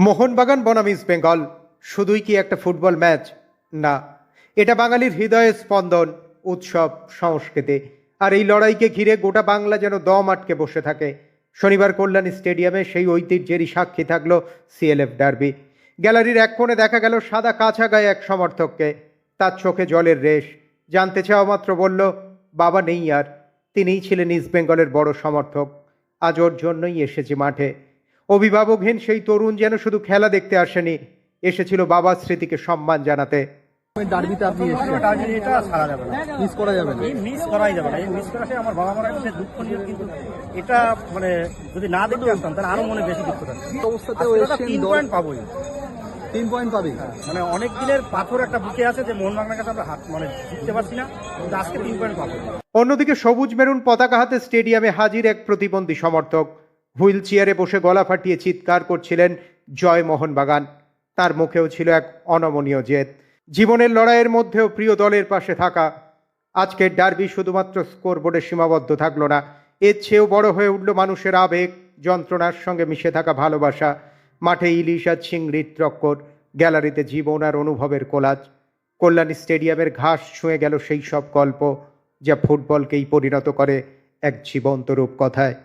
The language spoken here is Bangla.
মোহনবাগান বনাম ইস্ট বেঙ্গল শুধুই কি একটা ফুটবল ম্যাচ? না, এটা বাঙালির হৃদয়ের স্পন্দন, উৎসব, সংস্কৃতি। আর এই লড়াইকে ঘিরে গোটা বাংলা যেন দম আটকে বসে থাকে। শনিবার কল্যাণী স্টেডিয়ামে সেই ঐতিহ্যেরই সাক্ষী থাকলো সিএলএফ ডার্বি। গ্যালারির এক কোণে দেখা গেল সাদা কাঁচা গায়ে এক সমর্থককে, তার চোখে জলের রেশ। জানতে চাওয়া মাত্র বলল, বাবা নেই আর, তিনিই ছিলেন ইস্ট বেঙ্গলের বড় সমর্থক। আজ ওর জন্যই এসেছি মাঠে। অভিভাবকহীন সেই তরুণ যেন শুধু খেলা দেখতে আসেনি, এসেছিল বাবার স্মৃতিকে সম্মান জানাতে। ডার্বিতে আপনি এসেছেন, এটা ছাড়া যাবে না, মিস করা যাবে না। এই মিস করাই যাবে না। এই মিস করাতে আমার বাবা মারা গেছে, দুঃখনীয়। কিন্তু এটা মানে যদি না দেখতে আসতাম তাহলে আরো মনে বেশি দুঃখ থাকতো। এই অবস্থাতেও আজকে এসেছেন, 3 পয়েন্ট পাবোই। 3 পয়েন্ট পাবে। মানে অনেক দিনের পাথর একটা বুকে আছে যে মোহনবাগানের কাছে আমরা হাত মানে জিততে পারছি না, কিন্তু আজকে 3 পয়েন্ট পাবো। অন্যদিকে সবুজ মেরুন পতাকা হাতে স্টেডিয়ামে হাজির এক প্রতিবন্ধী সমর্থক হুইল চেয়ারে বসে গলা ফাটিয়ে চিৎকার করছিলেন জয় মোহনবাগান। তার মুখেও ছিল এক অনমনীয় জেদ, জীবনের লড়াইয়ের মধ্যেও প্রিয় দলের পাশে থাকা। আজকের ডার্বি শুধুমাত্র স্কোরবোর্ডে সীমাবদ্ধ থাকলো না, এর চেয়েও বড় হয়ে উঠল মানুষের আবেগ, যন্ত্রণার সঙ্গে মিশে থাকা ভালোবাসা। মাঠে ইলিশ আর চিংড়ির টক্কর, গ্যালারিতে জীবন আর অনুভবের কোলাজ। কল্যাণী স্টেডিয়ামের ঘাস ছুঁয়ে গেল সেই সব গল্প যা ফুটবলকেই পরিণত করে এক জীবন্ত রূপকথায়।